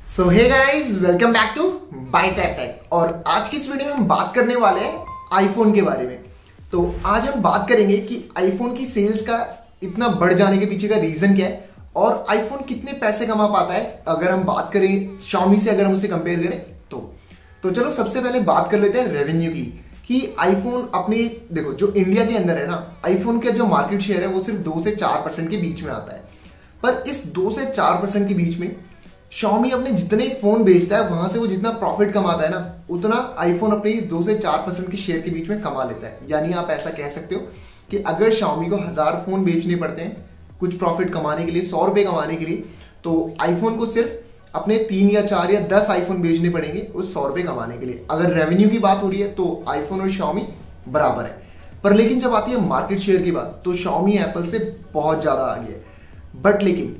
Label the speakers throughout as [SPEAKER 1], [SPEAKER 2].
[SPEAKER 1] So hey guys, welcome back to Bytap Tech. और आज की इस वीडियो में हम बात करने वाले हैं आईफोन के बारे में। तो आज हम बात करेंगे कि आईफोन की सेल्स का इतना बढ़ जाने के पीछे का रीजन क्या है और आईफोन कितने पैसे कमा पाता है अगर हम बात करें Xiaomi से, अगर हम उसे कंपेयर करें तो चलो सबसे पहले बात कर लेते हैं रेवेन्यू की कि आईफोन अपने देखो जो इंडिया के अंदर है ना, आईफोन का जो मार्केट शेयर है वो सिर्फ 2 से 4% के बीच में आता है। पर इस 2 से 4% के बीच में Xiaomi अपने जितने फोन बेचता है वहां से वो जितना प्रॉफिट कमाता है ना, उतना आईफोन अपने इस 2 से 4% के शेयर के बीच में कमा लेता है। यानी आप ऐसा कह सकते हो कि अगर Xiaomi को 1000 फोन बेचने पड़ते हैं कुछ प्रॉफिट कमाने के लिए, 100 रुपए कमाने के लिए, तो आईफोन को सिर्फ अपने 3 या 4 या 10 आईफोन बेचने पड़ेंगे उस 100 रुपए कमाने के लिए। अगर रेवेन्यू की बात हो रही है तो आईफोन और Xiaomi बराबर है। पर लेकिन जब आती है मार्केट शेयर की बात तो Xiaomi एप्पल से बहुत ज्यादा आगे है। बट लेकिन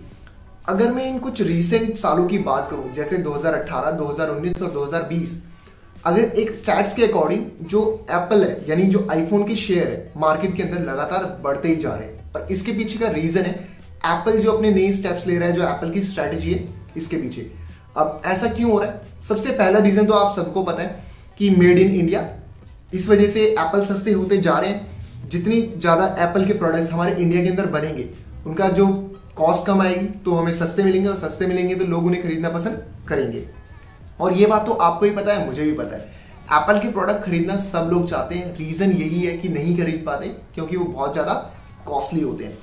[SPEAKER 1] अगर मैं इन कुछ रीसेंट सालों की बात करूं, जैसे 2018, 2019 और 2020, अगर एक स्टैट्स के अकॉर्डिंग जो एप्पल है यानी जो आईफोन के शेयर है मार्केट के अंदर लगातार बढ़ते ही जा रहे हैं। और इसके पीछे का रीजन है एप्पल जो अपने नए स्टेप्स ले रहा है, जो एप्पल की स्ट्रैटेजी है इसके पीछे। अब ऐसा क्यों हो रहा है? सबसे पहला रीजन तो आप सबको पता है कि मेड इन इंडिया, इस वजह से एप्पल सस्ते होते जा रहे हैं। जितनी ज्यादा एप्पल के प्रोडक्ट्स हमारे इंडिया के अंदर बनेंगे, उनका जो कॉस्ट कम आएगी तो हमें सस्ते मिलेंगे, और सस्ते मिलेंगे तो लोग उन्हें खरीदना पसंद करेंगे। और ये बात तो आपको ही पता है, मुझे भी पता है, एप्पल के प्रोडक्ट खरीदना सब लोग चाहते हैं। रीजन यही है कि नहीं खरीद पाते क्योंकि वो बहुत ज्यादा कॉस्टली होते हैं।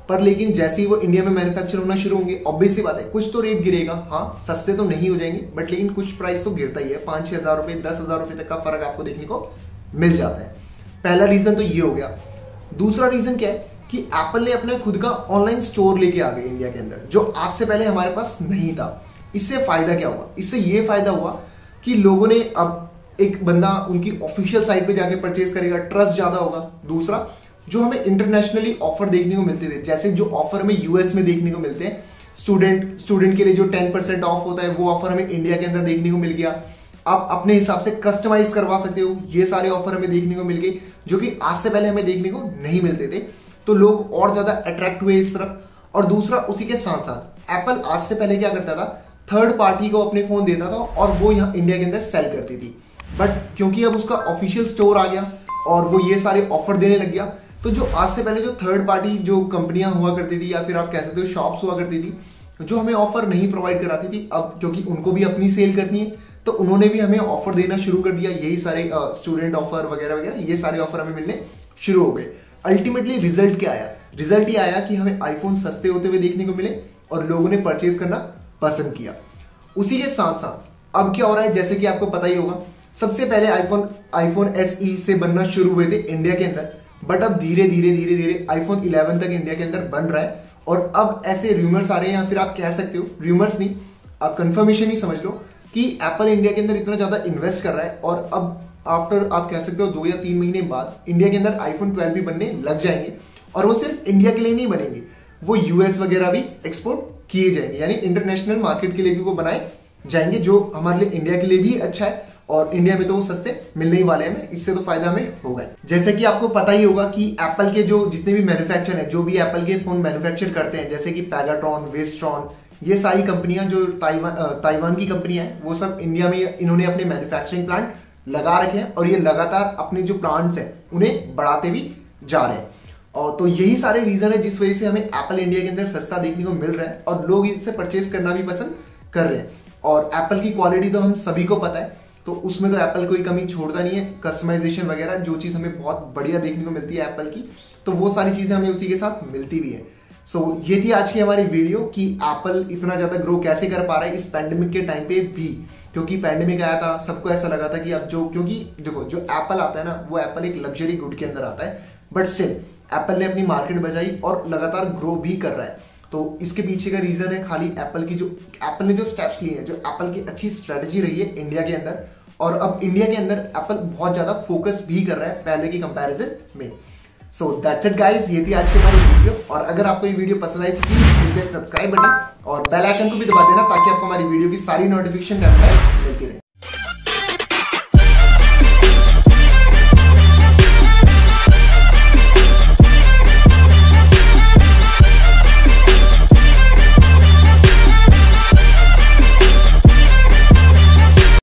[SPEAKER 1] पर लेकिन जैसे ही वो इंडिया में मैन्युफैक्चर होना शुरू होंगे, ऑब्वियस सी बात है कुछ तो रेट गिरेगा। हाँ, सस्ते तो नहीं हो जाएंगे बट लेकिन कुछ प्राइस तो गिरता ही है। 5-6 हज़ार रुपए, 10 हज़ार रुपए तक का फर्क आपको देखने को मिल जाता है। पहला रीजन तो ये हो गया। दूसरा रीजन क्या है कि एप्पल ने अपना खुद का ऑनलाइन स्टोर लेके आ गए इंडिया के अंदर, जो आज से पहले हमारे पास नहीं था। इससे फायदा क्या हुआ? इससे ये फायदा हुआ कि लोगों ने अब एक बंदा उनकी ऑफिशियल साइट पे जाके परचेज करेगा, ट्रस्ट ज्यादा होगा। दूसरा, जो हमें इंटरनेशनली ऑफर देखने को मिलते थे, जैसे जो ऑफर हमें यूएस में देखने को मिलते हैं, स्टूडेंट के लिए जो 10% ऑफ होता है, वो ऑफर हमें इंडिया के अंदर देखने को मिल गया। आप अपने हिसाब से कस्टमाइज करवा सकते हो, ये सारे ऑफर हमें देखने को मिल गए जो कि आज से पहले हमें देखने को नहीं मिलते थे। तो लोग और ज्यादा अट्रैक्ट हुए इस तरफ। और दूसरा, उसी के साथ साथ एप्पल आज से पहले क्या करता था, थर्ड पार्टी को अपने फोन देता था और वो यहाँ इंडिया के अंदर सेल करती थी। बट क्योंकि अब उसका ऑफिशियल स्टोर आ गया और वो ये सारे ऑफर देने लग गया, तो जो आज से पहले जो थर्ड पार्टी जो कंपनियां हुआ करती थी या फिर आप कह सकते हो शॉप्स हुआ करती थी, जो हमें ऑफर नहीं प्रोवाइड कराती थी, अब क्योंकि उनको भी अपनी सेल करनी है तो उन्होंने भी हमें ऑफर देना शुरू कर दिया। यही सारे स्टूडेंट ऑफर वगैरह वगैरह, ये सारे ऑफर हमें मिलने शुरू हो गए। अल्टीमेटली रिजल्ट क्या आया? रिजल्ट ये आया कि हमें आईफोन सस्ते होते हुए देखने को मिले और लोगों ने परचेज करना पसंद किया। उसी के साथ साथ अब क्या हो रहा है, जैसे कि आपको पता ही होगा, सबसे पहले आईफोन SE से बनना शुरू हुए थे इंडिया के अंदर, बट अब धीरे धीरे आईफोन 11 तक इंडिया के अंदर बन रहा है। और अब ऐसे रूमर्स आ रहे हैं, या फिर आप कह सकते हो रूमर्स नहीं, आप कंफर्मेशन ही समझ लो, कि एप्पल इंडिया के अंदर इतना ज्यादा इन्वेस्ट कर रहा है और अब आफ्टर आप कह सकते हो 2 या 3 महीने बाद इंडिया के अंदर आईफोन 12 भी बनने लग जाएंगे। और वो सिर्फ इंडिया के लिए नहीं बनेंगे, वो यूएस वगैरह भी एक्सपोर्ट किए जाएंगे, यानी इंटरनेशनल मार्केट के लिए भी वो बनाए जाएंगे, जो हमारे लिए इंडिया के लिए भी अच्छा है। और इंडिया में तो वो सस्ते मिलने ही वाले हैं, इससे तो फायदा हमें होगा। जैसे कि आपको पता ही होगा कि एप्पल के जो जितने भी मैन्युफैक्चर है, जो भी एप्पल के फोन मैन्युफैक्चर करते हैं, जैसे कि पैगाट्रॉन, वेस्ट्रॉन, ये सारी कंपनियां जो ताइवान की कंपनियां हैं, वो सब इंडिया में इन्होंने अपने मैन्युफैक्चरिंग प्लांट लगा रखे हैं और ये लगातार अपने जो प्लांट्स हैं उन्हें बढ़ाते भी जा रहे हैं। और तो यही सारे रीजन है जिस वजह से हमें एप्पल इंडिया के अंदर सस्ता देखने को मिल रहा है और लोग इनसे परचेज करना भी पसंद कर रहे हैं। और एप्पल की क्वालिटी तो हम सभी को पता है, तो उसमें तो एप्पल कोई कमी छोड़ता नहीं है। कस्टमाइजेशन वगैरह जो चीज हमें बहुत बढ़िया देखने को मिलती है एप्पल की, तो वो सारी चीजें हमें उसी के साथ मिलती भी है। सो ये थी आज की हमारी वीडियो कि एप्पल इतना ज्यादा ग्रो कैसे कर पा रहा है इस पैंडेमिक के टाइम पे भी। क्योंकि पैंडेमिक आया था, सबको ऐसा लगा था कि अब क्योंकि देखो जो एप्पल आता है ना, वो एप्पल एक लग्जरी गुड के अंदर आता है, बट स्टिल एप्पल ने अपनी मार्केट बचाई और लगातार ग्रो भी कर रहा है। तो इसके पीछे का रीजन है खाली एप्पल ने जो स्टेप्स लिए हैं, जो एप्पल की अच्छी स्ट्रेटजी रही है इंडिया के अंदर। और अब इंडिया के अंदर एप्पल बहुत ज्यादा फोकस भी कर रहा है पहले की कंपैरिजन में। सो दैट्स इट गाइस, ये थी आज की हमारी वीडियो। और अगर आपको ये वीडियो पसंद आई तो please hit that subscribe button और बेल आइकन को भी दबा देना, ताकि आपको हमारी वीडियो की सारी नोटिफिकेशन मिलती रहे।